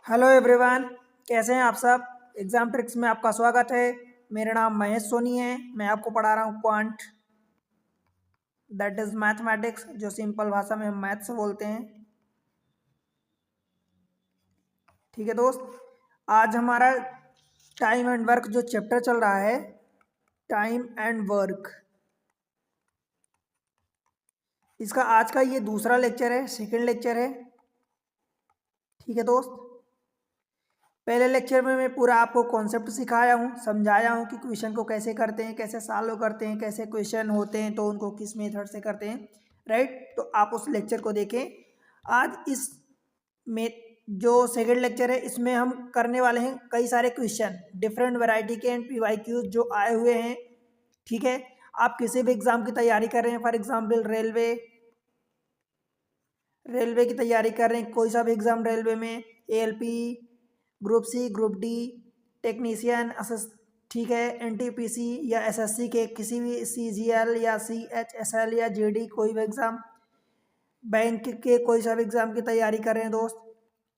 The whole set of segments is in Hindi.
हेलो एवरीवन, कैसे हैं आप सब। एग्जाम ट्रिक्स में आपका स्वागत है। मेरा नाम महेश सोनी है। मैं आपको पढ़ा रहा हूँ क्वांट, दैट इज मैथमेटिक्स, जो सिंपल भाषा में हम मैथ्स बोलते हैं। ठीक है दोस्त, आज हमारा टाइम एंड वर्क जो चैप्टर चल रहा है, टाइम एंड वर्क, इसका आज का ये दूसरा लेक्चर है, सेकंड लेक्चर है। ठीक है दोस्त, पहले लेक्चर में मैं पूरा आपको कॉन्सेप्ट सिखाया हूँ, समझाया हूँ कि क्वेश्चन को कैसे करते हैं, कैसे सॉल्व करते हैं, कैसे क्वेश्चन होते हैं तो उनको किस मेथड से करते हैं। राइट, तो आप उस लेक्चर को देखें। आज इस में जो सेकंड लेक्चर है, इसमें हम करने वाले हैं कई सारे क्वेश्चन, डिफरेंट वैरायटी के एंड PYQ जो आए हुए हैं। ठीक है, आप किसी भी एग्जाम की तैयारी कर रहे हैं, फॉर एग्जाम्पल रेलवे की तैयारी कर रहे हैं, कोई सा भी एग्जाम रेलवे में, ALP, group C, group D, technician, ठीक है, NTPC या SSC के किसी भी CGL या CHSL या GD, कोई भी एग्ज़ाम, बैंक के कोई सा भी एग्ज़ाम की तैयारी कर रहे हैं दोस्त।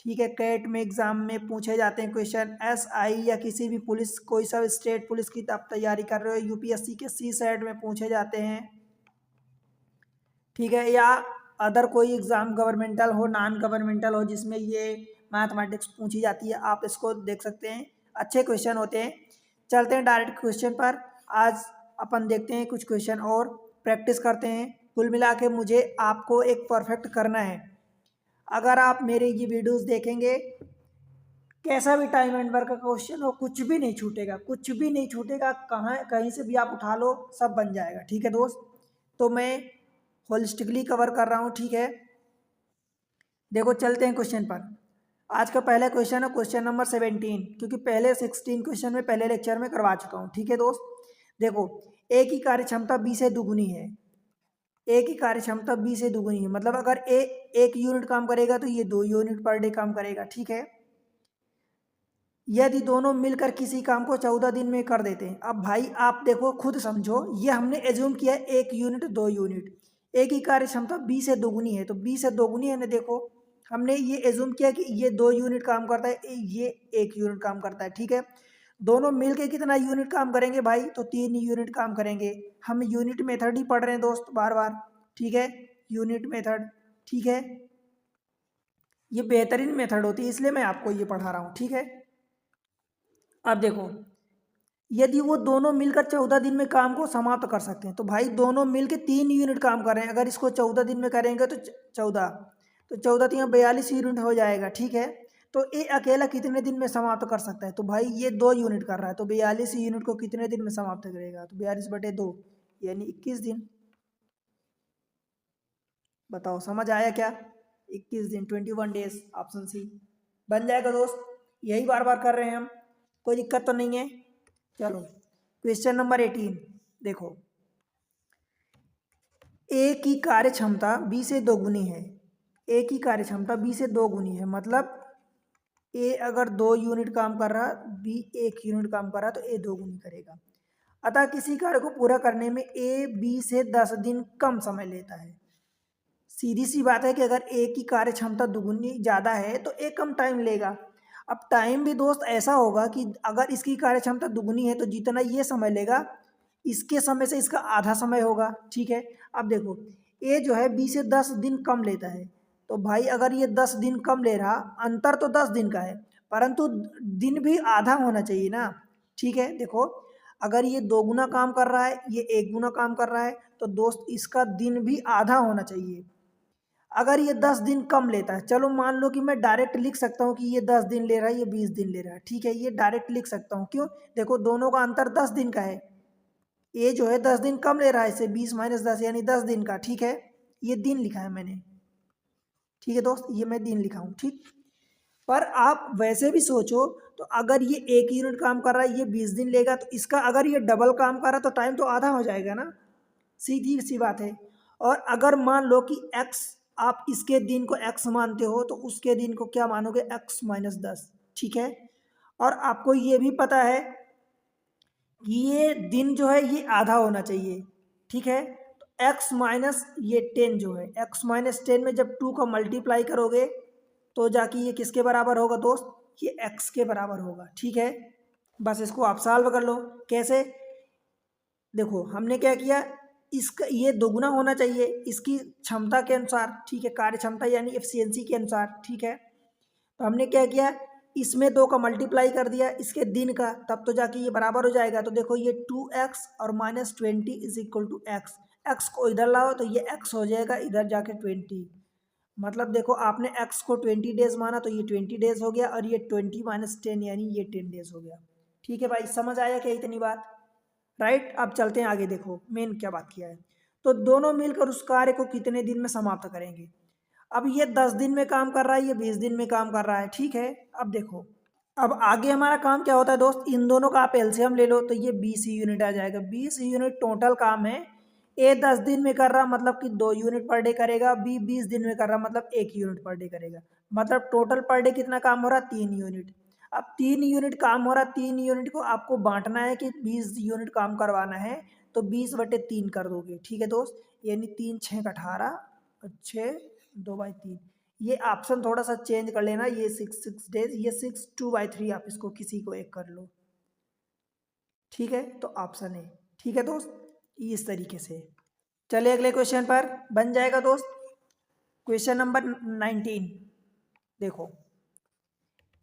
ठीक है, कैट में एग्ज़ाम में पूछे जाते हैं क्वेश्चन, SI या किसी भी पुलिस, कोई सा भी स्टेट पुलिस की आप तैयारी कर रहे हो, UPSC के CSAT में पूछे जाते हैं। ठीक है, या अदर कोई एग्ज़ाम गवर्नमेंटल हो, नॉन गवर्नमेंटल हो, जिसमें ये मैथमेटिक्स पूछी जाती है, आप इसको देख सकते हैं। अच्छे क्वेश्चन होते हैं। चलते हैं डायरेक्ट क्वेश्चन पर। आज अपन देखते हैं कुछ क्वेश्चन और प्रैक्टिस करते हैं। कुल मिला के मुझे आपको एक परफेक्ट करना है। अगर आप मेरे ये वीडियोस देखेंगे, कैसा भी टाइम एंड वर्क का क्वेश्चन हो, कुछ भी नहीं छूटेगा, कुछ भी नहीं छूटेगा, कहाँ कहीं से भी आप उठा लो, सब बन जाएगा। ठीक है दोस्त, तो मैं होलिस्टिकली कवर कर रहा हूँ। ठीक है, देखो चलते हैं क्वेश्चन पर। आज का पहला क्वेश्चन है क्वेश्चन नंबर 17, क्योंकि पहले 16 क्वेश्चन में पहले लेक्चर में करवा चुका हूँ। ठीक है दोस्त, देखो, ए की कार्य क्षमता बी से दुगुनी है। ए की कार्य क्षमता बी से दुगुनी है, मतलब अगर ए 1 यूनिट काम करेगा तो ये 2 यूनिट पर डे काम करेगा। ठीक है, यदि दोनों मिलकर किसी काम को 14 दिन में कर देते हैं। अब भाई आप देखो, खुद समझो, ये हमने एज्यूम किया है 1 यूनिट 2 यूनिट। ए की कार्य क्षमता बी से दोगुनी है, तो बी से दोगुनी है ना। देखो, हमने ये एज्यूम किया कि ये 2 यूनिट काम करता है, ये 1 यूनिट काम करता है। ठीक है, दोनों मिलके कितना यूनिट काम करेंगे भाई, तो 3 यूनिट काम करेंगे। हम यूनिट मेथड ही पढ़ रहे हैं दोस्त बार बार। ठीक है, यूनिट मेथड, ठीक है, ये बेहतरीन मेथड होती है, इसलिए मैं आपको ये पढ़ा रहा हूँ। ठीक है, अब देखो, यदि वो दोनों मिलकर 14 दिन में काम को समाप्त कर सकते हैं, तो भाई दोनों मिलकर 3 यूनिट काम कर रहे हैं। अगर इसको 14 दिन में करेंगे तो 14, तो 14 3 42 यूनिट हो जाएगा। ठीक है, तो ये अकेला कितने दिन में समाप्त कर सकता है, तो भाई ये 2 यूनिट कर रहा है, तो 42 यूनिट को कितने दिन में समाप्त करेगा, तो 42/2 यानी 21 दिन। बताओ समझ आया क्या, 21 दिन, 21 डेज, ऑप्शन सी बन जाएगा दोस्त। यही बार बार कर रहे हैं हम, कोई दिक्कत तो नहीं है। चलो क्वेश्चन नंबर 18, देखो, ए की कार्य क्षमता बी से दोगुनी है। ए की कार्य क्षमता बी से दोगुनी है, मतलब ए अगर 2 यूनिट काम कर रहा, बी 1 यूनिट काम कर रहा, तो ए दोगुनी करेगा। अतः किसी कार्य को पूरा करने में ए बी से 10 दिन कम समय लेता है। सीधी सी बात है कि अगर ए की कार्य क्षमता दुगुनी ज़्यादा है तो ए कम टाइम लेगा। अब टाइम भी दोस्त ऐसा होगा कि अगर इसकी कार्य क्षमता दुगुनी है तो जितना ये समय लेगा, इसके समय से इसका आधा समय होगा। ठीक है, अब देखो, ए जो है बी से 10 दिन कम लेता है, तो भाई अगर ये 10 दिन कम ले रहा, अंतर तो 10 दिन का है, परंतु दिन भी आधा होना चाहिए ना। ठीक है, देखो, अगर ये 2 गुना काम कर रहा है, ये 1 गुना काम कर रहा है, तो दोस्त इसका दिन भी आधा होना चाहिए। अगर ये 10 दिन कम लेता है, चलो मान लो कि मैं डायरेक्ट लिख सकता हूँ कि ये 10 दिन ले रहा है, ये 20 दिन ले रहा है। ठीक है, ये डायरेक्ट लिख सकता हूँ, क्यों, देखो दोनों का अंतर 10 दिन का है। ये जो है 10 दिन कम ले रहा है इससे, 20 - 10 यानी 10 दिन का। ठीक है, ये दिन लिखा है मैंने। ठीक है दोस्त, ये मैं दिन लिखा हूँ। ठीक, पर आप वैसे भी सोचो, तो अगर ये 1 यूनिट काम कर रहा है, ये 20 दिन लेगा, तो इसका अगर ये डबल काम कर रहा है तो टाइम तो आधा हो जाएगा ना, सीधी सी बात है। और अगर मान लो कि एक्स, आप इसके दिन को एक्स मानते हो, तो उसके दिन को क्या मानोगे, x - 10। ठीक है, और आपको ये भी पता है कि ये दिन जो है ये आधा होना चाहिए। ठीक है, तो x माइनस ये 10 जो है, x - 10 में जब 2 का मल्टीप्लाई करोगे तो जाके ये किसके बराबर होगा दोस्त, ये x के बराबर होगा। ठीक है, बस इसको आप सॉल्व कर लो। कैसे, देखो हमने क्या किया, इसका ये दोगुना होना चाहिए इसकी क्षमता के अनुसार, ठीक है, कार्य क्षमता यानी एफिशिएंसी के अनुसार। ठीक है, तो हमने क्या किया, इसमें 2 का मल्टीप्लाई कर दिया इसके दिन का, तब तो जाके ये बराबर हो जाएगा। तो देखो ये 2x और -20 is equal to x, x को इधर लाओ तो ये x हो जाएगा इधर जाके 20। मतलब देखो आपने x को 20 डेज माना तो ये 20 डेज हो गया, और ये 20 - 10 यानी ये 10 डेज हो गया। ठीक है भाई, समझ आया क्या इतनी बात, राइट। अब चलते हैं आगे, देखो मेन क्या बात किया है। तो दोनों मिलकर उस कार्य को कितने दिन में समाप्त करेंगे। अब ये 10 दिन में काम कर रहा है, ये 20 दिन में काम कर रहा है। ठीक है, अब देखो, अब आगे हमारा काम क्या होता है दोस्त, इन दोनों का आप एलसीएम ले लो तो ये 20 यूनिट आ जाएगा। 20 यूनिट टोटल काम है। ए 10 दिन में कर रहा मतलब कि 2 यूनिट पर डे करेगा, बी 20 दिन में कर रहा मतलब 1 यूनिट पर डे करेगा। मतलब टोटल पर डे कितना काम हो रहा, 3 यूनिट। अब 3 यूनिट काम हो रहा, 3 यूनिट को आपको बांटना है कि 20 यूनिट काम करवाना है, तो 20/3 कर दोगे। ठीक है दोस्त, यानी 3 6 18, 6 2/3। ये ऑप्शन थोड़ा सा चेंज कर लेना, ये 6 डेज, ये 6 2/3, आप इसको किसी को एक कर लो। ठीक है, तो ऑप्शन है। ठीक है दोस्त, इस तरीके से। चलिए अगले क्वेश्चन पर बन जाएगा दोस्त, क्वेश्चन नंबर 19। देखो,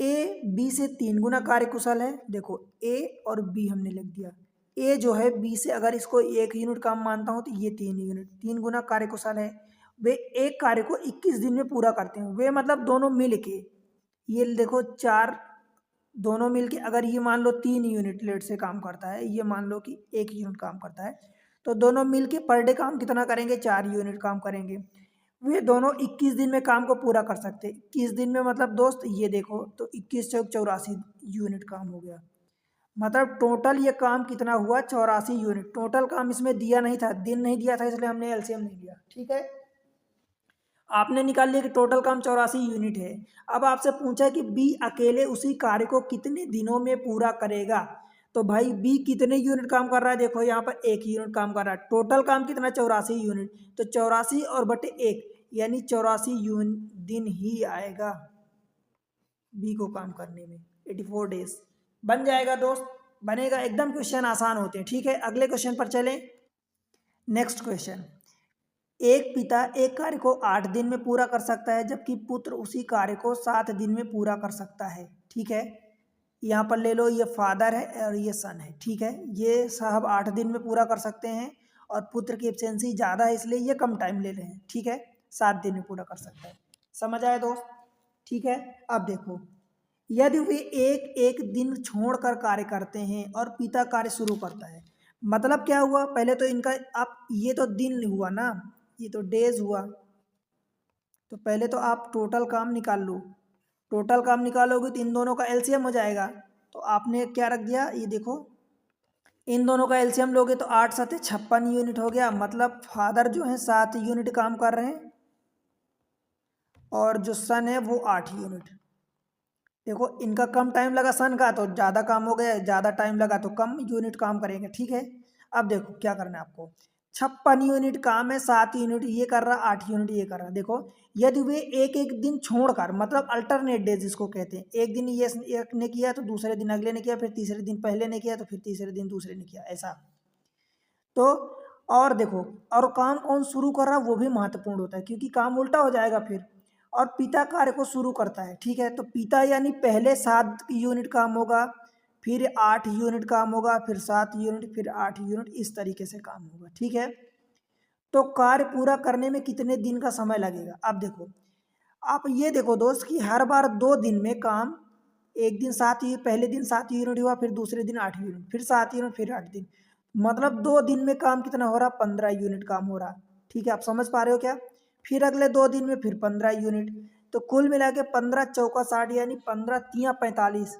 ए बी से 3 गुना कार्यकुशल है। देखो ए और बी हमने लिख दिया। ए जो है बी से अगर इसको 1 यूनिट काम मानता हूँ तो ये 3 यूनिट, 3 गुना कार्यकुशल है। वे एक कार्य को 21 दिन में पूरा करते हैं। वे मतलब दोनों मिल के, ये देखो 4, दोनों मिल के अगर ये मान लो 3 यूनिट लेट से काम करता है, ये मान लो कि 1 यूनिट काम करता है, तो दोनों मिल के पर डे काम कितना करेंगे, 4 यूनिट काम करेंगे। वे दोनों 21 दिन में काम को पूरा कर सकते हैं। 21 दिन में मतलब दोस्त ये देखो, तो 21 चौक 84 यूनिट काम हो गया। मतलब टोटल ये काम कितना हुआ, 84 यूनिट। टोटल काम इसमें दिया नहीं था, दिन नहीं दिया था, इसलिए हमने एलसीएम नहीं लिया। ठीक है, आपने निकाल लिया कि टोटल काम 84 यूनिट है। अब आपसे पूछा कि बी अकेले उसी कार्य को कितने दिनों में पूरा करेगा। तो भाई बी कितने यूनिट काम कर रहा है, देखो यहाँ पर 1 यूनिट काम कर रहा है। टोटल काम कितना, 84 यूनिट। तो 84 और बटे 1 यानी 84 दिन ही आएगा बी को काम करने में, 84 डेज बन जाएगा दोस्त, बनेगा एकदम। क्वेश्चन आसान होते हैं। ठीक है, अगले क्वेश्चन पर चलें। नेक्स्ट क्वेश्चन, एक पिता एक कार्य को 8 दिन में पूरा कर सकता है, जबकि पुत्र उसी कार्य को 7 दिन में पूरा कर सकता है। ठीक है, यहाँ पर ले लो, ये फादर है और ये सन है। ठीक है, ये साहब 8 दिन में पूरा कर सकते हैं, और पुत्र की एफिशिएंसी ज़्यादा है इसलिए ये कम टाइम ले रहे हैं। ठीक है, 7 दिन में पूरा कर सकता है। समझ आया दोस्त। ठीक है, अब देखो, यदि वे एक एक दिन छोड़कर कार्य करते हैं और पिता कार्य शुरू करता है, मतलब क्या हुआ, पहले तो इनका, आप ये तो दिन हुआ ना, ये तो डेज हुआ। तो पहले तो आप टोटल काम निकाल लो। टोटल काम निकालोगे तो इन दोनों का एलसीएम हो जाएगा। तो आपने क्या रख दिया, ये देखो, इन दोनों का एलसीएम लोगे तो 8 7 56 यूनिट हो गया। मतलब फादर जो है 7 यूनिट काम कर रहे हैं, और जो सन है वो 8 यूनिट। देखो इनका कम टाइम लगा, सन का तो ज़्यादा काम हो गया, ज़्यादा टाइम लगा तो कम यूनिट काम करेंगे। ठीक है, अब देखो क्या करना है आपको, 56 यूनिट काम है, 7 यूनिट ये कर रहा, 8 यूनिट ये कर रहा। देखो यदि वे एक एक दिन छोड़कर, मतलब अल्टरनेट डेज जिसको कहते हैं, एक दिन ये एक ने किया तो दूसरे दिन अगले ने किया, फिर तीसरे दिन पहले ने किया तो फिर तीसरे दिन दूसरे ने किया, ऐसा। तो और देखो, और काम कौन शुरू कर रहा वो भी महत्वपूर्ण होता है, क्योंकि काम उल्टा हो जाएगा फिर। और पिता कार्य को शुरू करता है। ठीक है, तो पिता यानी पहले 7 यूनिट काम होगा, फिर 8 यूनिट काम होगा, फिर 7 यूनिट, फिर 8 यूनिट, इस तरीके से काम होगा। ठीक है, तो कार्य पूरा करने में कितने दिन का समय लगेगा। अब देखो, आप ये देखो दोस्त कि हर बार 2 दिन में काम, एक दिन 7 पहले दिन 7 यूनिट हुआ, फिर दूसरे दिन 8 यूनिट, फिर 7 यूनिट, फिर 8 दिन, मतलब 2 दिन में काम कितना हो रहा, 15 यूनिट काम हो रहा। ठीक है, आप समझ पा रहे हो क्या। फिर अगले 2 दिन में फिर 15 यूनिट, तो कुल मिला के 15 चौका 60 यानी 15 तियाँ 45,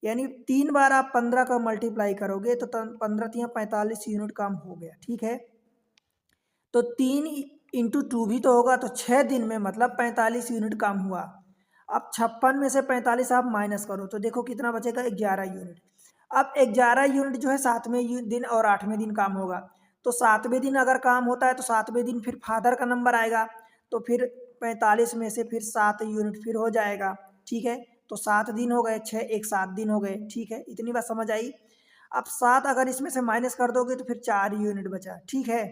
यानी 3 बार आप 15 का मल्टीप्लाई करोगे तो 15 तियाँ 45 यूनिट काम हो गया। ठीक है, तो 3 इंटू 2 भी तो होगा, तो 6 दिन में मतलब 45 यूनिट काम हुआ। अब 56 में से 45 आप माइनस करो तो देखो कितना बचेगा, 11 यूनिट। अब 11 यूनिट जो है 7वें दिन और 8वें दिन काम होगा। तो 7वें दिन अगर काम होता है तो 7वें दिन फिर फादर का नंबर आएगा, तो फिर 45 में से फिर 7 यूनिट फिर हो जाएगा, ठीक है। तो 7 दिन हो गए, 6 एक 7 दिन हो गए, ठीक है। इतनी बात समझ आई। अब 7 अगर इसमें से माइनस कर दोगे तो फिर 4 यूनिट बचा, ठीक है।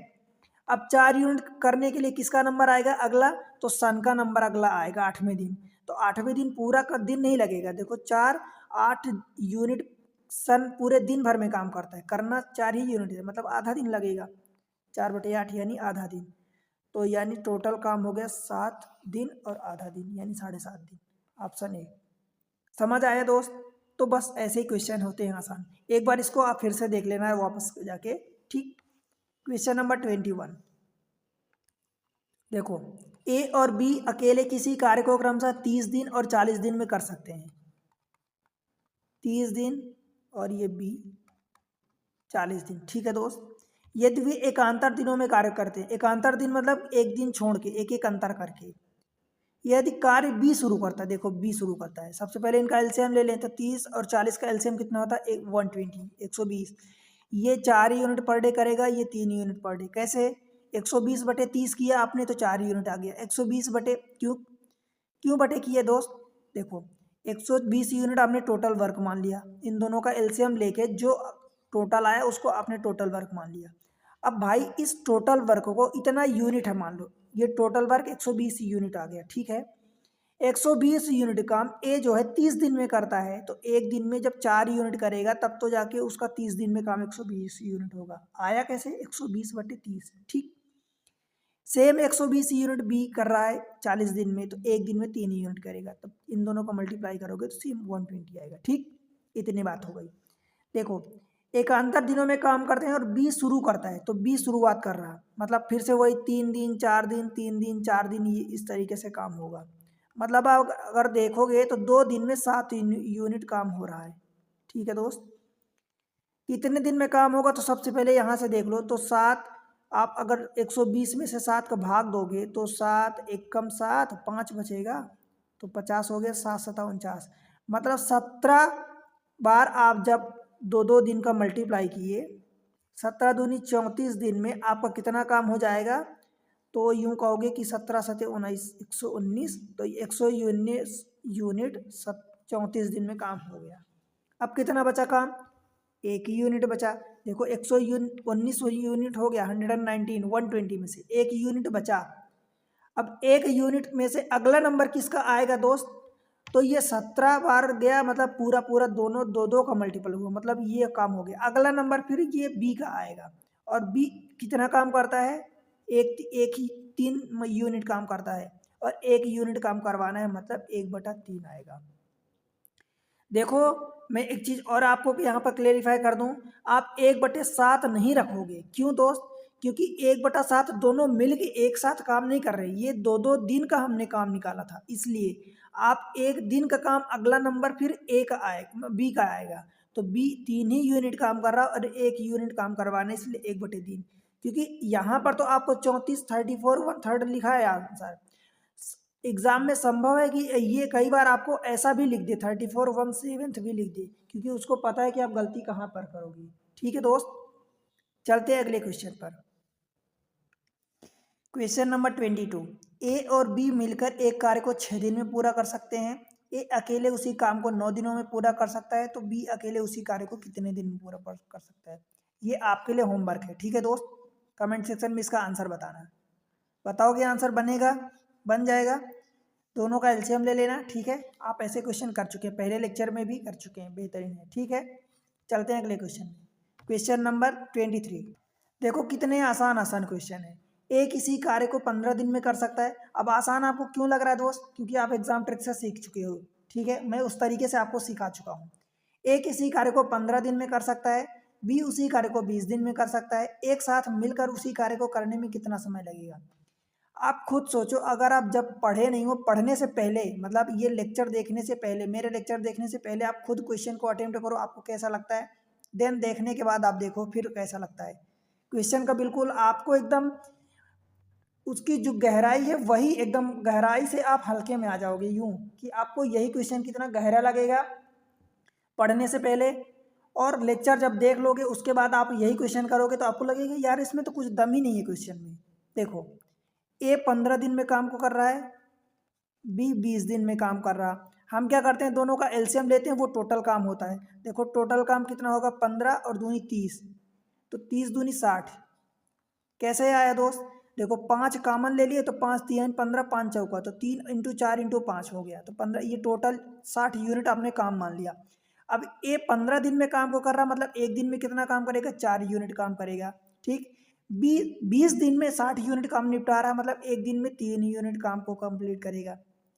अब 4 यूनिट करने के लिए किसका नंबर आएगा अगला, तो सन का नंबर अगला आएगा 8वें दिन। तो 8वें दिन पूरा का दिन नहीं लगेगा, देखो 4 8 यूनिट सन पूरे दिन भर में काम करता है, करना 4 ही यूनिट है, मतलब आधा दिन लगेगा। 4/8 यानी आधा दिन। तो यानी टोटल काम हो गया 7 दिन और आधा दिन, यानी 7.5 दिन। Option A. समझ आया दोस्त। तो बस ऐसे ही क्वेश्चन होते हैं आसान। एक बार इसको आप फिर से देख लेना है वापस जाके, ठीक। क्वेश्चन नंबर 21 देखो, ए और बी अकेले किसी कार्य को क्रमशः 30 दिन और 40 दिन में कर सकते हैं। 30 दिन और ये बी 40 दिन, ठीक है दोस्त। यदि वे एकांतर दिनों में कार्य करते हैं, एकांतर दिन मतलब एक दिन छोड़ के, एक एक अंतर करके। यदि कार्य बी शुरू करता है, देखो बी शुरू करता है, सबसे पहले इनका एलसीएम ले लें तो 30 और 40 का एलसीएम कितना होता है 120 120। ये 4 यूनिट पर डे करेगा, ये 3 यूनिट पर डे। कैसे, 120/30 किया आपने तो 4 यूनिट आ गया। 120 बटे क्यों क्यों बटे किए दोस्त, देखो 120 यूनिट आपने टोटल वर्क मान लिया, इन दोनों का एलसीएम लेके जो टोटल आया उसको आपने टोटल वर्क मान लिया। अब भाई इस टोटल वर्क को इतना यूनिट है, मान लो ये टोटल वर्क 120 यूनिट आ गया, ठीक है। 120 यूनिट काम ए जो है 30 दिन में करता है, तो एक दिन में जब 4 यूनिट करेगा तब तो जाके उसका 30 दिन में काम 120 यूनिट होगा। आया कैसे, 120/30, ठीक। सेम 120 यूनिट बी कर रहा है 40 दिन में, तो एक दिन में 3 यूनिट करेगा, तब इन दोनों को मल्टीप्लाई करोगे तो सेम 120 आएगा, ठीक। इतनी बात हो गई। देखो एकांतर दिनों में काम करते हैं और बी शुरू करता है, तो बी शुरुआत कर रहा है, मतलब फिर से वही 3 दिन 4 दिन 3 दिन 4 दिन, ये इस तरीके से काम होगा। मतलब आप अगर देखोगे तो 2 दिन में 7 यूनिट काम हो रहा है, ठीक है दोस्त। कितने दिन में काम होगा, तो सबसे पहले यहाँ से देख लो, तो 7 आप अगर 120 में से 7 का भाग दोगे तो 7 एक कम 7 5 बचेगा, तो 50 हो गया, 7×7 = 49। मतलब 17 बार आप जब 2 दिन का मल्टीप्लाई किए, 17 दूनी 34 दिन में आपका कितना काम हो जाएगा, तो यूँ कहोगे कि 17×7 = 119, तो 119 यूनिट 34 दिन में काम हो गया। अब कितना बचा काम, एक ही यूनिट बचा। देखो 119 यूनिट हो गया, 119 120 में से एक यूनिट बचा। अब एक यूनिट में से अगला नंबर किसका आएगा दोस्त, तो ये 17 बार गया, मतलब पूरा पूरा दोनों 2 का मल्टीपल हुआ, मतलब ये काम हो गया। अगला नंबर फिर ये बी का आएगा, और बी कितना काम करता है, एक ही 3 यूनिट काम करता है, और 1 यूनिट काम करवाना है, मतलब 1/3 आएगा। देखो मैं एक चीज़ और आपको यहाँ पर क्लेरिफाई कर दूँ, आप 1/7 नहीं रखोगे, क्यों दोस्त, क्योंकि 1/7 दोनों मिल के एक साथ काम नहीं कर रहे, ये 2 दिन का हमने काम निकाला था, इसलिए आप एक दिन का काम अगला नंबर फिर ए का आएगा, बी का आएगा। तो बी 3 ही यूनिट काम कर रहा और 1 यूनिट काम करवाने, इसलिए 1/3। क्योंकि यहाँ पर तो आपको 34 34 1/3 लिखा है आंसर। एग्जाम में संभव है कि ये कई बार आपको ऐसा भी लिख दे, 34 1/7 भी लिख दे, क्योंकि उसको पता है कि आप गलती कहाँ पर करोगे, ठीक है दोस्त। चलते हैं अगले क्वेश्चन पर। क्वेश्चन नंबर 22, ए और बी मिलकर एक कार्य को 6 दिन में पूरा कर सकते हैं। ए अकेले उसी काम को 9 दिनों में पूरा कर सकता है, तो बी अकेले उसी कार्य को कितने दिन में पूरा कर सकता है। ये आपके लिए होमवर्क है, ठीक है दोस्त। कमेंट सेक्शन में इसका आंसर बताना, बताओगे आंसर बनेगा, बन जाएगा। दोनों का एलसीएम ले लेना, ठीक है। आप ऐसे क्वेश्चन कर चुके हैं, पहले लेक्चर में भी कर चुके हैं, बेहतरीन है, ठीक है। चलते हैं अगले क्वेश्चन। क्वेश्चन नंबर 23, देखो कितने आसान आसान क्वेश्चन है। ए किसी कार्य को 15 दिन में कर सकता है। अब आसान आपको क्यों लग रहा है दोस्त, क्योंकि आप एग्जाम ट्रिक से सीख चुके हो, ठीक है। मैं उस तरीके से आपको सिखा चुका हूँ। ए किसी कार्य को 15 दिन में कर सकता है, बी उसी कार्य को 20 दिन में कर सकता है। एक साथ मिलकर उसी कार्य को करने में कितना समय लगेगा। आप खुद सोचो, अगर आप जब पढ़े नहीं हो, पढ़ने से पहले, मतलब ये लेक्चर देखने से पहले, मेरे लेक्चर देखने से पहले आप खुद क्वेश्चन को अटेम्प्ट करो, आपको कैसा लगता है। देन देखने के बाद आप देखो फिर कैसा लगता है क्वेश्चन का। बिल्कुल आपको एकदम उसकी जो गहराई है वही एकदम गहराई से आप हल्के में आ जाओगे, यूं कि आपको यही क्वेश्चन कितना गहरा लगेगा पढ़ने से पहले, और लेक्चर जब देख लोगे उसके बाद आप यही क्वेश्चन करोगे तो आपको लगेगा यार इसमें तो कुछ दम ही नहीं है क्वेश्चन में। देखो ए 15 दिन में काम को कर रहा है, बी 20 दिन में काम कर रहा। हम क्या करते हैं, दोनों का एलसीएम लेते हैं, वो टोटल काम होता है। देखो टोटल काम कितना होगा, 15 और दूनी 30, तो 30 दूनी 60। कैसे आया दोस्त, देखो 5 कॉमन ले लिए तो 5 3 15, 5 चौका तो 3 इंटू 4 इंटू 5 हो गया, तो 15, ये टोटल 60 यूनिट आपने काम मान लिया। अब ये 15 दिन में काम को कर रहा, मतलब एक दिन में कितना काम करेगा, 4 यूनिट काम करेगा। ठीक, 20 दिन में 60 यूनिट काम निपटा रहा, मतलब एक दिन में 3 यूनिट काम को कंप्लीट करेगा।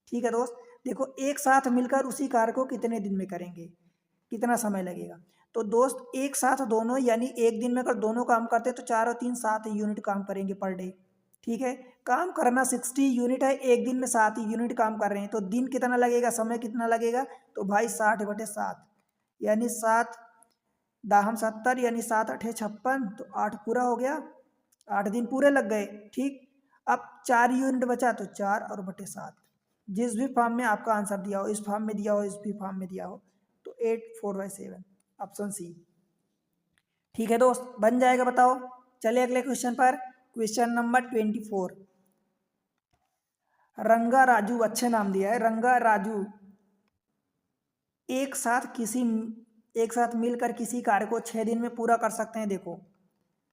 ठीक है दोस्त, देखो एक साथ मिलकर उसी कार्य को कितने दिन में करेंगे, कितना समय लगेगा। तो दोस्त एक साथ दोनों, यानी एक दिन में अगर दोनों काम करते हैं तो 4 और 3 7 यूनिट काम करेंगे पर डे। ठीक है, काम करना 60 यूनिट है, एक दिन में 7 यूनिट काम कर रहे हैं, तो दिन कितना लगेगा, समय कितना लगेगा, तो भाई 60/7, यानी 7 दाहम 70, यानी 7 8 56, तो 8 पूरा हो गया, 8 दिन पूरे लग गए। ठीक, अब 4 यूनिट बचा, तो 4 और बटे 7, जिस भी फॉर्म में आपका आंसर दिया हो, इस फॉर्म में दिया हो, इस भी फॉर्म में दिया हो, तो 8 4/7, ऑप्शन सी। ठीक है दोस्त, बन जाएगा, बताओ। चलिए अगले क्वेश्चन पर, क्वेश्चन नंबर 24। रंगा राजू, अच्छे नाम दिया है, रंगा राजू एक साथ किसी एक साथ मिलकर किसी कार्य को 6 दिन में पूरा कर सकते हैं। देखो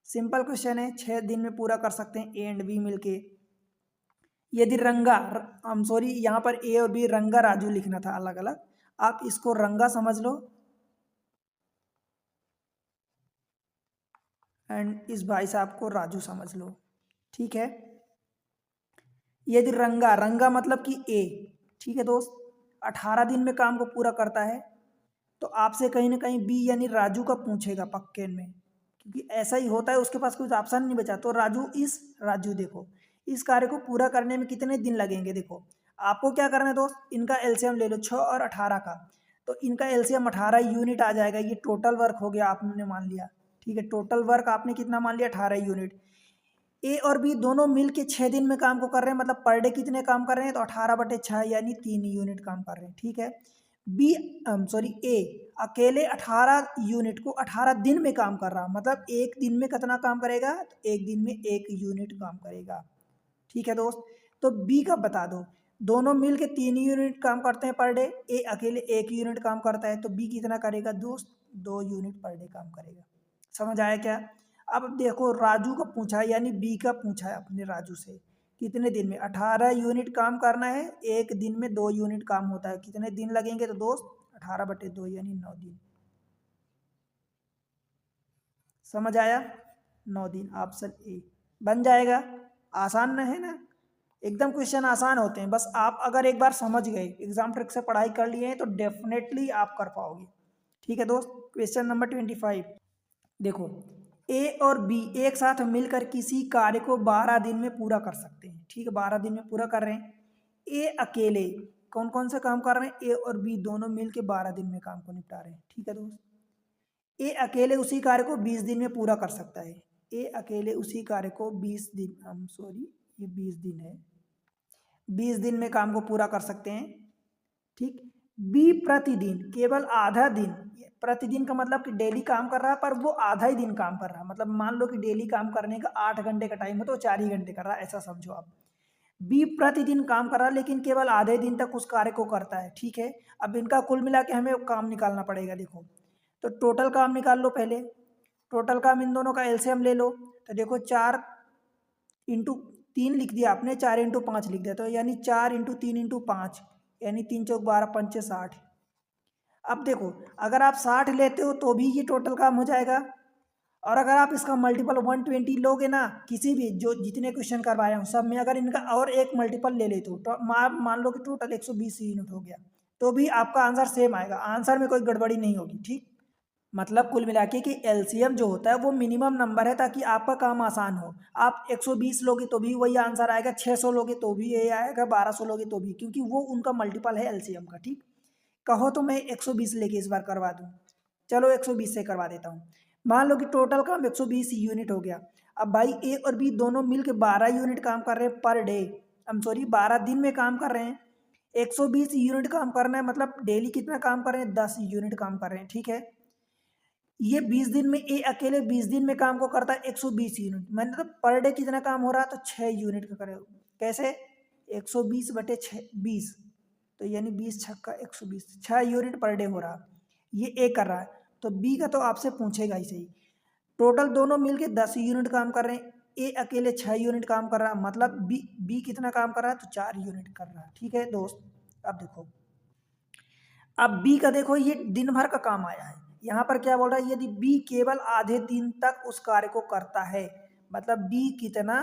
सिंपल क्वेश्चन है, 6 दिन में पूरा कर सकते हैं ए एंड बी मिलके। यदि रंगा, हम सॉरी यहाँ पर ए और बी रंगा राजू लिखना था अलग अलग, आप इसको रंगा समझ लो एंड इस भाई साहब को राजू समझ लो। ठीक है, यदि रंगा, रंगा मतलब कि ए, ठीक है दोस्त, 18 दिन में काम को पूरा करता है, तो आपसे कहीं ना कहीं बी यानी राजू का पूछेगा पक्के में, क्योंकि ऐसा ही होता है, उसके पास कुछ ऑप्शन नहीं बचा। तो राजू देखो इस कार्य को पूरा करने में कितने दिन लगेंगे। देखो आपको क्या करना है दोस्त, इनका एलसीएम ले लो 6 और 18 का, तो इनका एलसीएम 18 यूनिट आ जाएगा, ये टोटल वर्क हो गया आपने मान लिया। ठीक है, टोटल वर्क आपने कितना मान लिया, 18 यूनिट। ए और बी दोनों मिल के 6 दिन में काम को कर रहे हैं, मतलब पर डे कितने काम कर रहे हैं, तो 18/6 यानी 3 यूनिट काम कर रहे हैं। ठीक है, बी सॉरी ए अकेले 18 यूनिट को 18 दिन में काम कर रहा, मतलब एक दिन में कितना काम करेगा, तो एक दिन में 1 यूनिट काम करेगा। ठीक है दोस्त, तो बी का बता दो, दोनों मिल के 3 यूनिट काम करते हैं पर डे, ए अकेले 1 यूनिट काम करता है, तो बी कितना करेगा दोस्त, 2 यूनिट पर डे काम करेगा। समझ आया क्या। अब देखो राजू का पूछा है, यानी बी का पूछा है अपने राजू से, कितने दिन में 18 यूनिट काम करना है, एक दिन में 2 यूनिट काम होता है, कितने दिन लगेंगे, तो दोस्त 18/2 यानी 9 दिन। समझ आया, 9 दिन, ऑप्शन ए बन जाएगा। आसान न है ना, एकदम क्वेश्चन आसान होते हैं, बस आप अगर एक बार समझ गए, एग्जाम ट्रिक से पढ़ाई कर लिए हैं, तो डेफिनेटली आप कर पाओगे। ठीक है दोस्त, क्वेश्चन नंबर 25। देखो ए और बी एक साथ मिलकर किसी कार्य को 12 दिन में पूरा कर सकते हैं। ठीक है, 12 दिन में पूरा कर रहे हैं। ए अकेले कौन कौन से काम कर रहे हैं, ए और बी दोनों मिलकर 12 दिन में काम को निपटा रहे हैं। ठीक है दोस्त, ए अकेले उसी कार्य को 20 दिन में पूरा कर सकता है। ए अकेले उसी कार्य को 20 दिन, हम सॉरी ये 20 दिन है, 20 दिन में काम को पूरा कर सकते हैं। ठीक, बी प्रतिदिन केवल आधा दिन, प्रतिदिन का मतलब कि डेली काम कर रहा है, पर वो आधा ही दिन काम कर रहा है, मतलब मान लो कि डेली काम करने का 8 घंटे का टाइम है, तो 4 ही घंटे कर रहा है, ऐसा समझो आप। बी प्रतिदिन काम कर रहा है, लेकिन केवल आधे दिन तक उस कार्य को करता है। ठीक है, अब इनका कुल मिला के हमें काम निकालना पड़ेगा। देखो तो टोटल काम निकाल लो पहले, टोटल काम इन दोनों का एलसीएम ले लो, तो देखो 4 इंटू 3 लिख दिया आपने, 4 इंटू 5 लिख दिया, तो यानी 4 इंटू 3 इंटू 5, यानी 3 चौक 12 पंचे 60। अब देखो अगर आप 60 लेते हो तो भी ये टोटल काम हो जाएगा, और अगर आप इसका मल्टीपल 120 लोगे ना, किसी भी जो जितने क्वेश्चन करवाया हूँ सब में, अगर इनका और एक मल्टीपल ले लेते हो, तो मान लो कि टोटल 120 यूनिट हो गया, तो भी आपका आंसर सेम आएगा, आंसर में कोई गड़बड़ी नहीं होगी। ठीक, मतलब कुल मिला के कि एलसीएम जो होता है वो मिनिमम नंबर है, ताकि आपका काम आसान हो। आप 120 लोगे तो भी वही आंसर आएगा, 600 लोगे तो भी ये आएगा, 1200 लोगे तो भी, क्योंकि वो उनका मल्टीपल है एलसीएम का। ठीक, कहो तो मैं 120 लेके इस बार करवा दूँ, चलो 120 से करवा देता हूँ। मान लो कि टोटल काम 120 यूनिट हो गया। अब भाई ए और बी दोनों मिल के 12 यूनिट काम कर रहे हैं पर डे, हम सॉरी 12 दिन में काम कर रहे हैं, 120 यूनिट काम करना है, मतलब डेली कितना काम कर रहे हैं, 10 यूनिट काम कर रहे हैं। ठीक है, ये 20 दिन में, ए अकेले 20 दिन में काम को करता है 120 यूनिट, मतलब पर डे कितना काम हो रहा है, तो 6 यूनिट का करे। कैसे, 120 बटे 20, तो यानी 20 छक्का 120, 6 यूनिट पर डे हो रहा। ये ए कर रहा है, तो बी का तो आपसे पूछेगा ही सही। टोटल दोनों मिलके 10 यूनिट काम कर रहे हैं, ए अकेले 6 यूनिट काम कर रहा है, मतलब बी कितना काम कर रहा है, तो 4 यूनिट कर रहा है। ठीक है दोस्त, अब देखो, अब बी का देखो, ये दिन भर का काम आया है। यहाँ पर क्या बोल रहा है, यदि बी केवल आधे दिन तक उस कार्य को करता है, मतलब बी कितना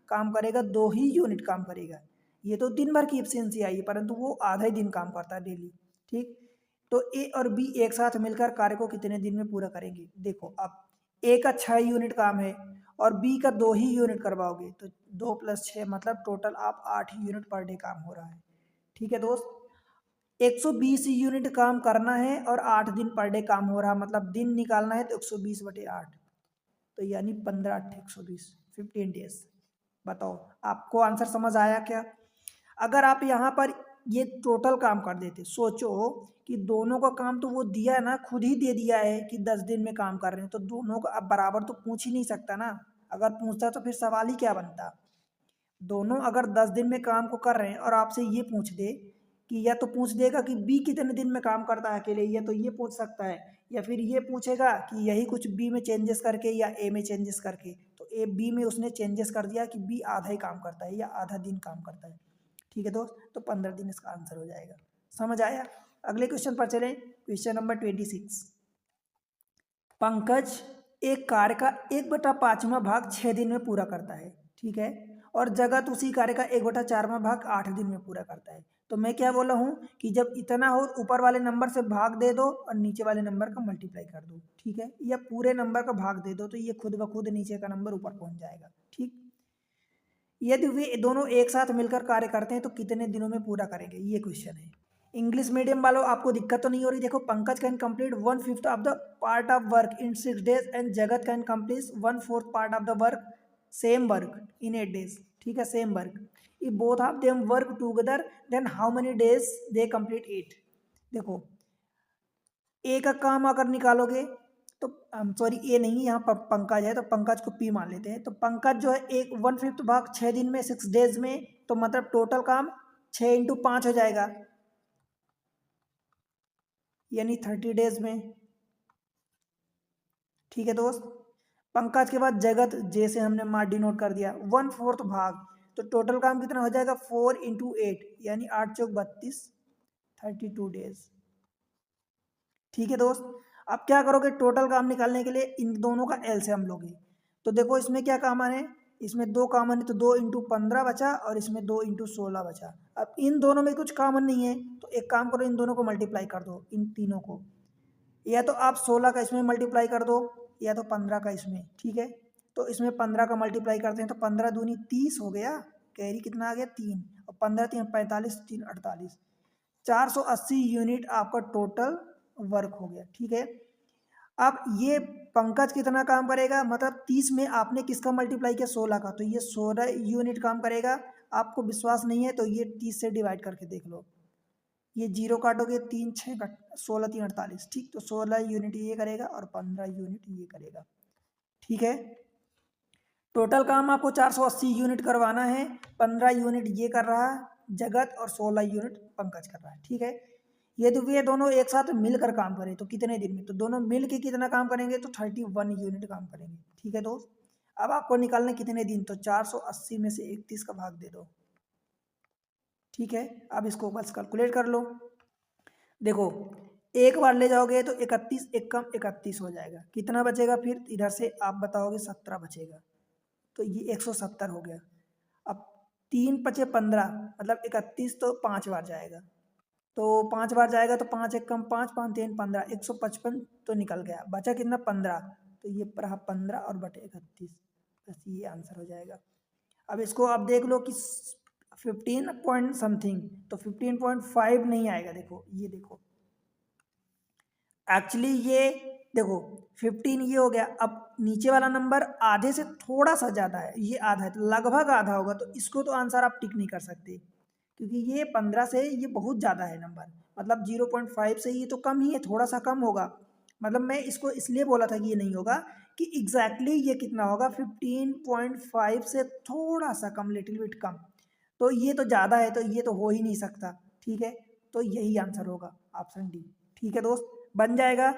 काम करेगा, 2 ही यूनिट काम करेगा। ये तो दिन भर की एफिशिएंसी आई है, परंतु वो आधा ही दिन काम करता है डेली। ठीक, तो ए और बी एक साथ मिलकर कार्य को कितने दिन में पूरा करेंगे। देखो अब ए का 6 यूनिट काम है और बी का 2 ही यूनिट करवाओगे, तो 2 + 6 मतलब टोटल आप 8 यूनिट पर डे काम हो रहा है। ठीक है दोस्त, 120 यूनिट काम करना है और 8 दिन पर डे काम हो रहा, मतलब दिन निकालना है तो 120 बटे 8, तो यानी 15 8 120, 15 डेज। बताओ आपको आंसर समझ आया क्या। अगर आप यहाँ पर ये टोटल काम कर देते, सोचो कि दोनों का काम तो वो दिया है ना, खुद ही दे दिया है कि 10 दिन में काम कर रहे हैं, तो दोनों का अब बराबर तो पूछ ही नहीं सकता ना। अगर पूछता तो फिर सवाल ही क्या बनता। दोनों अगर 10 दिन में काम को कर रहे हैं और आपसे ये पूछ दे कि, या तो पूछ देगा कि बी कितने दिन में काम करता है अकेले, या तो ये पूछ सकता है, या फिर ये पूछेगा कि यही कुछ बी में चेंजेस करके या ए में चेंजेस करके, तो ए बी में उसने चेंजेस कर दिया कि बी आधा ही काम करता है या आधा दिन काम करता है। ठीक है दोस्त, तो 15 दिन इसका आंसर हो जाएगा। समझ आया। अगले क्वेश्चन पर चलें, क्वेश्चन नंबर 26। पंकज एक कार्य का 1/5वां भाग 6 दिन में पूरा करता है। ठीक है, और जगत उसी कार्य का 1/4वां भाग 8 दिन में पूरा करता है। तो मैं क्या बोला हूँ कि जब इतना हो, ऊपर वाले नंबर से भाग दे दो और नीचे वाले नंबर का मल्टीप्लाई कर दो। ठीक है, या पूरे नंबर का भाग दे दो, तो ये खुद ब खुद नीचे का नंबर ऊपर पहुंच जाएगा। ठीक, यदि वे दोनों एक साथ मिलकर कार्य करते हैं तो कितने दिनों में पूरा करेंगे, ये क्वेश्चन है। इंग्लिश मीडियम वालों आपको दिक्कत तो नहीं हो रही। देखो, Pankaj can complete 1/5 of the part of work in 6 days and Jagat can complete 1/4 part of the work, same work in 8 days। ठीक है, same work. If both of them work together then how many days they complete it. देखो, ए का काम अगर निकालोगे तो, सॉरी ए नहीं, यहाँ पर पंकज है तो पंकज को पी मान लेते हैं। तो पंकज जो है एक 1/5 भाग 6 दिन में, 6 days में, तो मतलब टोटल काम 6 × 5 हो जाएगा, यानी 30 days में। ठीक है दोस्त, पंकज के बाद जगत, जैसे हमने मार डिनोट कर दिया, 1/4 भाग, तो टोटल काम कितना हो जाएगा 4 × 8, यानी 8 चौक 32, 32 days। ठीक है दोस्त, अब क्या करोगे, टोटल काम निकालने के लिए इन दोनों का एलसीएम लोगे। तो देखो इसमें क्या कॉमन है, इसमें 2 कॉमन है, तो 2 × 15 बचा और इसमें 2 × 16 बचा। अब इन दोनों में कुछ कॉमन नहीं है, तो एक काम करो, इन दोनों को मल्टीप्लाई कर दो, इन तीनों को। या तो आप 16 का इसमें मल्टीप्लाई कर दो, या तो 15 का इसमें। ठीक है, तो इसमें 15 का मल्टीप्लाई करते हैं, तो 15 दूनी 30 हो गया, कैरी कितना आ गया 3, और 15 3 45, 3 48, 480 यूनिट आपका टोटल वर्क हो गया। ठीक है, अब ये पंकज कितना काम करेगा, मतलब 30 में आपने किसका मल्टीप्लाई किया, 16 का, तो ये 16 यूनिट काम करेगा। आपको विश्वास नहीं है तो ये 30 से डिवाइड करके देख लो, ये 0 काटोगे, 3 6 16 3 48। ठीक, तो 16 यूनिट ये करेगा और 15 यूनिट ये करेगा। ठीक है, टोटल काम आपको 480 यूनिट करवाना है, 15 यूनिट ये कर रहा है जगत और 16 यूनिट पंकज कर रहा है। ठीक है, यदि वे दोनों एक साथ मिलकर काम करें तो कितने दिन में, तो दोनों मिल के कितना काम करेंगे, तो 31 यूनिट काम करेंगे। ठीक है दोस्त, अब आपको निकालने कितने दिन, तो 480 में से 31 का भाग दे दो। ठीक है, अब इसको बस कैलकुलेट कर लो। देखो, एक बार ले जाओगे तो 31 एक कम 31 हो जाएगा, कितना बचेगा, फिर इधर से आप बताओगे 17 बचेगा, तो ये 170 हो गया। अब 3 × 5 = 15, मतलब 31 तो 5 बार जाएगा, तो 5 बार जाएगा तो 5 एक कम 5 5 3 15, 155 तो निकल गया, बचा कितना 15, तो ये रहा 15 और बटे 31, बस ये आंसर हो जाएगा। अब इसको आप देख लो कि 15 पॉइंट समथिंग, तो 15.5 नहीं आएगा। देखो ये देखो, एक्चुअली ये देखो 15 ये हो गया, अब नीचे वाला नंबर आधे से थोड़ा सा ज़्यादा है, ये आधा है, तो लगभग आधा होगा, तो इसको तो आंसर आप टिक नहीं कर सकते, क्योंकि ये 15 से ये बहुत ज़्यादा है नंबर, मतलब 0.5 से ये तो कम ही है, थोड़ा सा कम होगा। मतलब मैं इसको इसलिए बोला था कि ये नहीं होगा, कि एग्जैक्टली ये कितना होगा 15.5 से थोड़ा सा कम, लिटिल बिट कम। तो ये तो ज़्यादा है, तो ये तो हो ही नहीं सकता। ठीक है, तो यही आंसर होगा ऑप्शन डी। ठीक है दोस्त, बन जाएगा।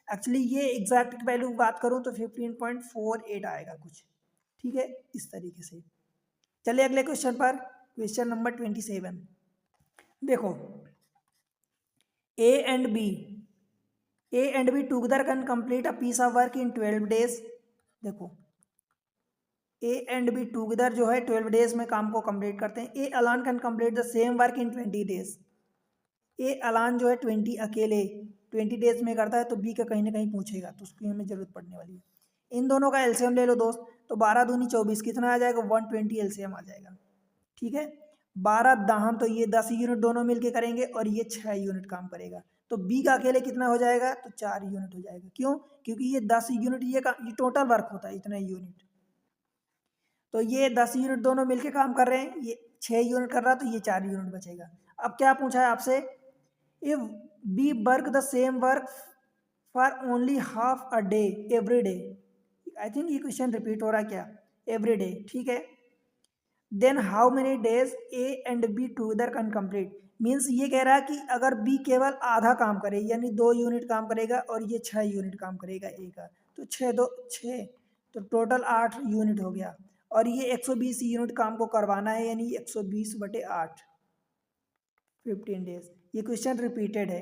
एक्चुअली ये एग्जैक्ट वैल्यू बात करूँ तो 15.48 आएगा कुछ। ठीक है, इस तरीके से। चलिए अगले क्वेश्चन पर, क्वेश्चन नंबर 27। देखो, A and B, A and B together can complete a piece of work in 12 days. देखो, ए एंड बी टुगेदर जो है 12 डेज में काम को कंप्लीट करते हैं। A alone can complete the same work in 20 days. A alone जो है 20 अकेले 20 डेज में करता है, तो बी का कहीं ना कहीं पूछेगा, तो उसकी हमें जरूरत पड़ने वाली है। इन दोनों का एलसीएम ले लो दोस्त, तो 12 दूनी 24, कितना आ जाएगा 120 एलसीएम आ जाएगा। ठीक है, 12 दाहम, तो ये 10 यूनिट दोनों मिलके करेंगे और ये 6 यूनिट काम करेगा। तो बी का अकेले कितना हो जाएगा, तो 4 यूनिट हो जाएगा। क्यों, क्योंकि ये 10 यूनिट ये टोटल वर्क होता है इतना यूनिट, तो ये 10 यूनिट दोनों मिलके काम कर रहे हैं, ये 6 यूनिट कर रहा है, तो ये 4 यूनिट बचेगा। अब क्या पूछा है आपसे, if B work the same work for only half a day every day. I think ये क्वेश्चन रिपीट हो रहा है क्या, एवरी डे। ठीक है, then how many days A and B together can complete. Means ये कह रहा है कि अगर बी केवल आधा काम करे, यानी 2 यूनिट काम करेगा और ये 6 यूनिट काम करेगा ए का, तो 6 2 6, तो टोटल 8 यूनिट हो गया। और ये 120 यूनिट काम को करवाना है, यानी 120/8 15 डेज। ये क्वेश्चन रिपीटेड है,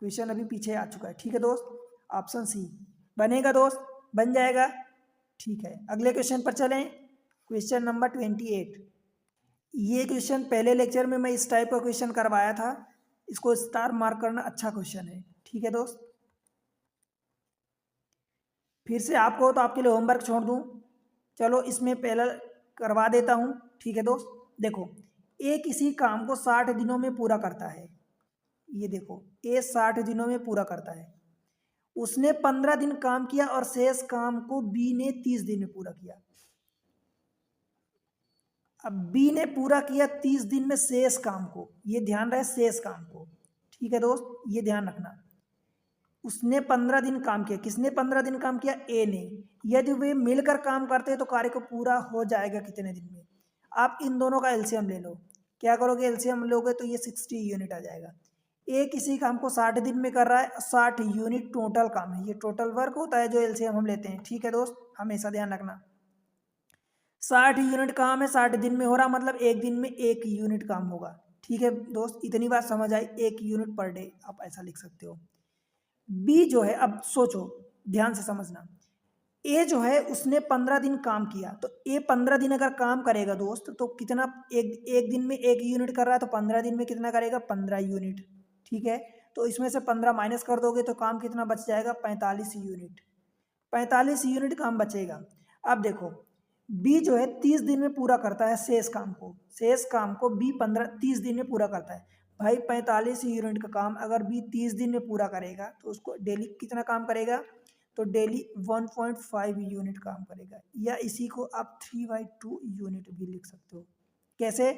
क्वेश्चन अभी पीछे आ चुका है। ठीक है दोस्त, ऑप्शन सी बनेगा दोस्त, बन जाएगा। ठीक है, अगले क्वेश्चन पर चलें, क्वेश्चन नंबर 28। ये क्वेश्चन पहले लेक्चर में मैं इस टाइप का क्वेश्चन करवाया था, इसको स्टार मार्क करना, अच्छा क्वेश्चन है। ठीक है दोस्त, फिर से आपको तो आपके लिए होमवर्क छोड़ दूं, चलो इसमें पहले करवा देता हूं। ठीक है दोस्त, देखो, ए किसी काम को 60 दिनों में पूरा करता है। ये देखो, ए 60 दिनों में पूरा करता है। उसने 15 दिन काम किया और शेष काम को बी ने 30 दिन में पूरा किया। अब बी ने पूरा किया 30 दिन में शेष काम को, ये ध्यान रहे शेष काम को। ठीक है दोस्त, ये ध्यान रखना, उसने 15 दिन काम किया, किसने 15 दिन काम किया, ए ने। यदि वे मिलकर काम करते हैं तो कार्य को पूरा हो जाएगा कितने दिन में। आप इन दोनों का एलसीएम ले लो, क्या करोगे, एलसीएम लोगे तो ये 60 यूनिट आ जाएगा। ए किसी काम को 60 दिन में कर रहा है, 60 यूनिट टोटल काम है, ये टोटल वर्क होता है जो एलसीएम हम लेते हैं। ठीक है दोस्त, हमेशा ध्यान रखना, 60 यूनिट काम है, 60 दिन में हो रहा, मतलब एक दिन में 1 यूनिट काम होगा। ठीक है दोस्त, इतनी बात समझ आई, 1 यूनिट पर डे आप ऐसा लिख सकते हो। बी जो है, अब सोचो ध्यान से समझना, ए जो है उसने 15 दिन काम किया, तो ए 15 दिन अगर काम करेगा दोस्त, तो कितना, एक दिन में 1 यूनिट कर रहा है, तो 15 दिन में कितना करेगा, 15 यूनिट। ठीक है, तो इसमें से 15 माइनस कर दोगे तो काम कितना बच जाएगा, 45 यूनिट। 45 यूनिट काम बचेगा। अब देखो, बी जो है 30 दिन में पूरा करता है शेष काम को, शेष काम को बी 30 दिन में पूरा करता है। भाई 45 यूनिट का काम अगर बी 30 दिन में पूरा करेगा, तो उसको डेली कितना काम करेगा, तो डेली 1.5 यूनिट काम करेगा, या इसी को आप 3/2 यूनिट भी लिख सकते हो। कैसे,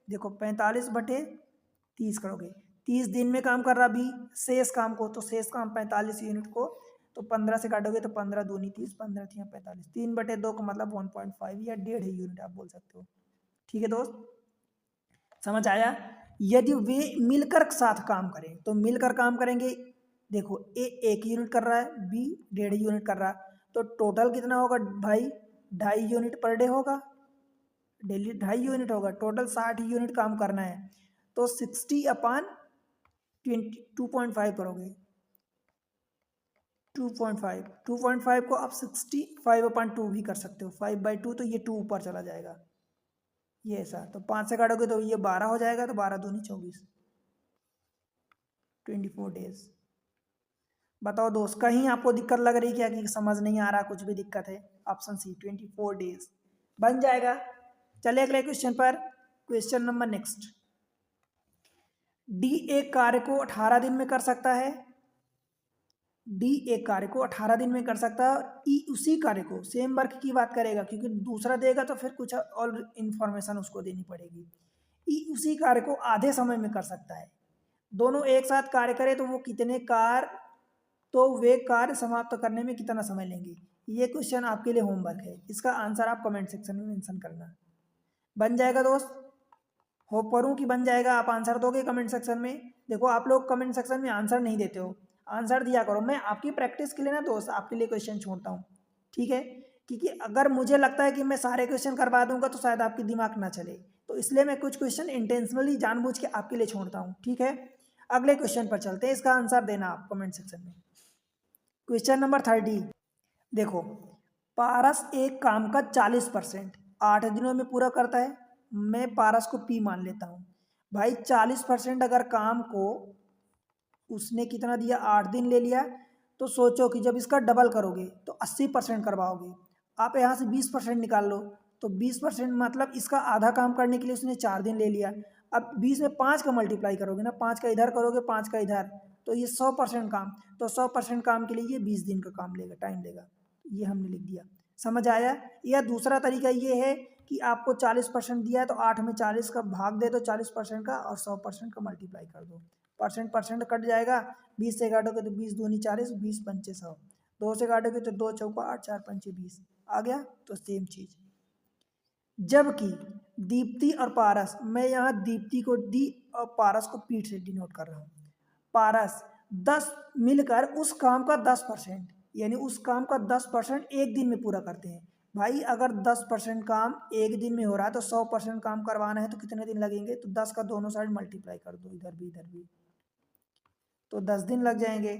देखो 45/30 करोगे, 30 दिन में काम कर रहा बी शेष काम को, तो शेष काम 45 यूनिट को, तो 15 से काटोगे तो 15 दूनी 30, 15 थी 45, 3/2 का मतलब 1.5 या 1.5 यूनिट आप बोल सकते हो। ठीक है दोस्त, समझ आया। यदि वे मिलकर साथ काम करें, तो मिलकर काम करेंगे, देखो ए 1 यूनिट कर रहा है, बी 1.5 यूनिट कर रहा है, तो टोटल कितना होगा भाई, 2.5 यूनिट पर डे होगा, डेली 2.5 यूनिट होगा, टोटल 60 यूनिट काम करना है, तो 60/20 2.5 करोगे, 2.5 को आप 65/2 भी कर सकते हो, 5/2, तो ये 2 ऊपर चला जाएगा, ये ऐसा, तो 5 से काटोगे तो ये 12 हो जाएगा, तो 12 दूनी 24, 24 डेज। बताओ दोस्त, कहीं आपको दिक्कत लग रही क्या, कि समझ नहीं आ रहा, कुछ भी दिक्कत है, ऑप्शन सी 24 डेज बन जाएगा। चलिए अगले क्वेश्चन पर, क्वेश्चन नंबर नेक्स्ट। डी एक कार्य को 18 दिन में कर सकता है, डी एक कार्य को 18 दिन में कर सकता है, और ई उसी कार्य को, सेम वर्क की बात करेगा, क्योंकि दूसरा देगा तो फिर कुछ और इन्फॉर्मेशन उसको देनी पड़ेगी। ई उसी कार्य को आधे समय में कर सकता है। दोनों एक साथ कार्य करें तो वो कितने कार्य, तो वे कार्य समाप्त करने में कितना समय लेंगे। ये क्वेश्चन आपके लिए होमवर्क है, इसका आंसर आप कमेंट सेक्शन में मेंशन करना। बन जाएगा दोस्त, होप करूँ कि बन जाएगा। आप आंसर दोगे कमेंट सेक्शन में। देखो आप लोग कमेंट सेक्शन में आंसर नहीं देते हो, आंसर दिया करो। मैं आपकी प्रैक्टिस के लिए ना दोस्त आपके लिए क्वेश्चन छोड़ता हूँ, ठीक है, क्योंकि अगर मुझे लगता है कि मैं सारे क्वेश्चन करवा दूंगा तो शायद आपकी दिमाग ना चले, तो इसलिए मैं कुछ क्वेश्चन इंटेंशनली जानबूझ के आपके लिए छोड़ता हूँ, ठीक है। अगले क्वेश्चन पर चलते हैं, इसका आंसर देना आप कमेंट सेक्शन में। Question number 30। देखो, पारस एक काम का 40% 8 दिनों में पूरा करता है। मैं पारस को पी मान लेता हूँ। भाई 40% अगर काम को उसने कितना दिया, 8 दिन ले लिया, तो सोचो कि जब इसका डबल करोगे तो 80% करवाओगे। आप यहाँ से 20% निकाल लो, तो 20% मतलब इसका आधा काम करने के लिए उसने 4 दिन ले लिया। अब 20 में 5 का मल्टीप्लाई करोगे ना, 5 का इधर करोगे 5 का इधर, तो ये 100% काम। तो 100% काम के लिए ये 20 दिन का काम लेगा, टाइम लेगा। ये हमने लिख दिया, समझ आया। या दूसरा तरीका ये है कि आपको 40% दिया है तो 8 में 40 का भाग दे दो 40% का, और 100% का मल्टीप्लाई कर दो। परसेंट परसेंट कट जाएगा। 20 से काटोगे तो 20 दूनी 40, 20 पंचे 100। 2 से काटोगे तो 2 चौका 8, 4 पंचे 20 आ गया। तो सेम चीज। जबकि दीप्ति और पारस, मैं यहाँ दीप्ति को डी और पारस को पीठ से डिनोट कर रहा हूँ। पारस 10 मिलकर उस काम का 10%, यानी उस काम का 10% एक दिन में पूरा करते हैं। भाई अगर 10% काम एक दिन में हो रहा है तो 100% काम करवाना है तो कितने दिन लगेंगे, तो 10 का दोनों साइड मल्टीप्लाई कर दो, इधर भी इधर भी, तो 10 दिन लग जाएंगे,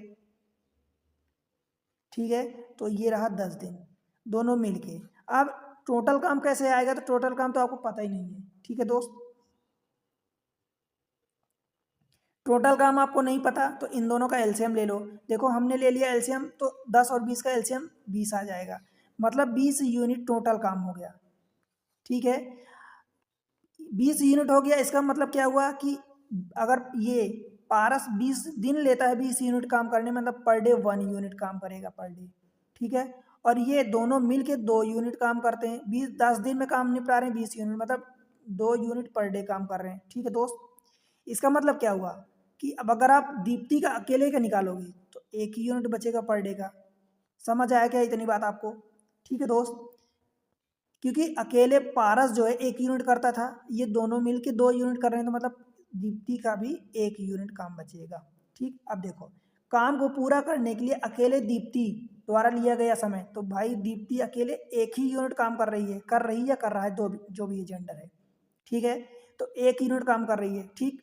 ठीक है। तो ये रहा 10 दिन दोनों मिलके। अब टोटल काम कैसे आएगा, तो टोटल काम तो आपको पता ही नहीं है, ठीक है दोस्त। टोटल काम आपको नहीं पता तो इन दोनों का एलसीएम ले लो। देखो हमने ले लिया एलसीएम, तो 10 और 20 का एलसीएम 20 आ जाएगा, मतलब 20 यूनिट टोटल काम हो गया, ठीक है। 20 यूनिट हो गया, इसका मतलब क्या हुआ कि अगर ये पारस 20 दिन लेता है 20 यूनिट काम करने में, मतलब पर डे 1 यूनिट काम करेगा पर डे, ठीक है। और ये दोनों मिलके 2 यूनिट काम करते हैं, 10 दिन में काम निपटा रहे हैं 20 यूनिट, मतलब 2 यूनिट पर डे काम कर रहे हैं, ठीक है दोस्त। इसका मतलब क्या हुआ कि अब अगर आप दीप्ति का अकेले का निकालोगे तो 1 यूनिट बचेगा पर डे का। समझ आया क्या इतनी बात आपको, ठीक है दोस्त। क्योंकि अकेले पारस जो है 1 यूनिट करता था, ये दोनों मिलके 2 यूनिट कर रहे हैं, तो मतलब दीप्ति का भी 1 यूनिट काम बचेगा, ठीक। अब देखो, काम को पूरा करने के लिए अकेले दीप्ति द्वारा लिया गया समय, तो भाई दीप्ति अकेले 1 ही यूनिट काम कर रही है, कर रही है कर रहा है, जो भी जेंडर है, ठीक है। तो 1 यूनिट काम कर रही है, ठीक।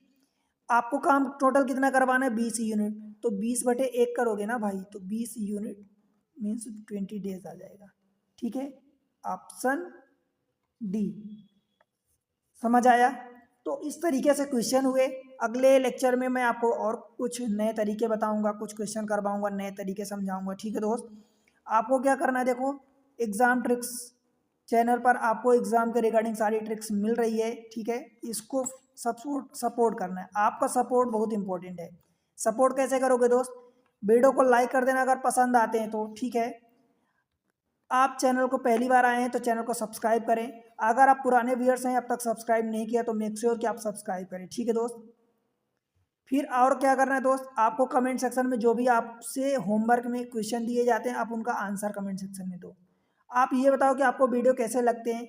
आपको काम टोटल कितना करवाना है, 20 यूनिट, तो 20/1 करोगे ना भाई, तो 20 यूनिट मीन्स 20 डेज आ जाएगा, ठीक है। Option D. समझ आया। तो इस तरीके से क्वेश्चन हुए। अगले लेक्चर में मैं आपको और कुछ नए तरीके बताऊंगा, कुछ क्वेश्चन करवाऊंगा, नए तरीके समझाऊंगा, ठीक है दोस्त। आपको क्या करना है, देखो एग्जाम ट्रिक्स चैनल पर आपको एग्जाम के रिगार्डिंग सारी ट्रिक्स मिल रही है, ठीक है। इसको सपोर्ट करना है, आपका सपोर्ट बहुत इंपॉर्टेंट है। सपोर्ट कैसे करोगे दोस्त, वीडियो को लाइक कर देना अगर पसंद आते हैं तो, ठीक है। आप चैनल को पहली बार आए हैं तो चैनल को सब्सक्राइब करें। अगर आप पुराने व्यूअर्स हैं अब तक सब्सक्राइब नहीं किया तो मेक श्योर कि आप सब्सक्राइब करें, ठीक है दोस्त। फिर और क्या करना है दोस्त, आपको कमेंट सेक्शन में जो भी आपसे होमवर्क में क्वेश्चन दिए जाते हैं आप उनका आंसर कमेंट सेक्शन में दो। आप ये बताओ कि आपको वीडियो कैसे लगते हैं,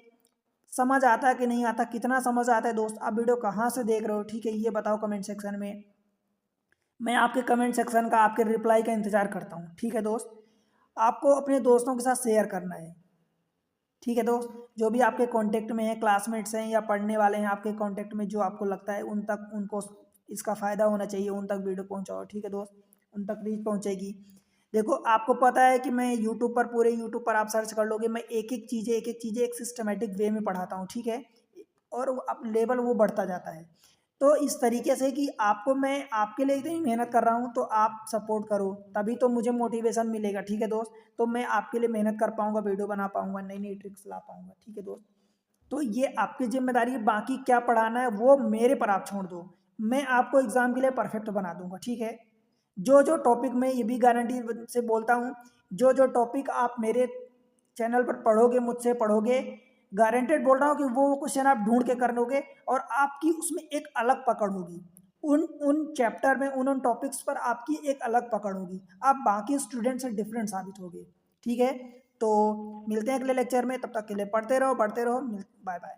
समझ आता है कि नहीं आता, कितना समझ आता है दोस्त, आप वीडियो कहाँ से देख रहे हो, ठीक है, ये बताओ कमेंट सेक्शन में। मैं आपके कमेंट सेक्शन का, आपके रिप्लाई का इंतजार करता हूँ, ठीक है दोस्त। आपको अपने दोस्तों के साथ शेयर करना है, ठीक है दोस्त। जो भी आपके कांटेक्ट में है, क्लासमेट्स हैं या पढ़ने वाले हैं आपके कांटेक्ट में, जो आपको लगता है उन तक, उनको इसका फ़ायदा होना चाहिए, उन तक वीडियो पहुंचाओ, ठीक है दोस्त। उन तक रीच पहुंचेगी। देखो आपको पता है कि मैं यूट्यूब पर, पूरे यूट्यूब पर आप सर्च कर लोगे, मैं एक एक चीज़ें एक सिस्टमेटिक वे में पढ़ाता हूँ, ठीक है। और अब लेवल वो बढ़ता जाता है। तो इस तरीके से कि आपको, मैं आपके लिए इतनी मेहनत कर रहा हूँ तो आप सपोर्ट करो, तभी तो मुझे मोटिवेशन मिलेगा, ठीक है दोस्त। तो मैं आपके लिए मेहनत कर पाऊंगा, वीडियो बना पाऊंगा, नई नई ट्रिक्स ला पाऊंगा, ठीक है दोस्त। तो ये आपकी जिम्मेदारी है, बाकी क्या पढ़ाना है वो मेरे पर आप छोड़ दो, मैं आपको एग्जाम के लिए परफेक्ट बना दूंगा, ठीक है। जो जो टॉपिक, मैं ये भी गारंटी से बोलता हूँ, जो जो टॉपिक आप मेरे चैनल पर पढ़ोगे, मुझसे पढ़ोगे, गारंटेड बोल रहा हूँ कि वो क्वेश्चन आप ढूंढ के कर लोगे और आपकी उसमें एक अलग पकड़ होगी। उन उन चैप्टर में, उन टॉपिक्स पर आपकी एक अलग पकड़ होगी, आप बाकी स्टूडेंट से डिफरेंट साबित होगे, ठीक है। तो मिलते हैं अगले लेक्चर में, तब तक के लिए पढ़ते रहो, बढ़ते रहो, बाय बाय।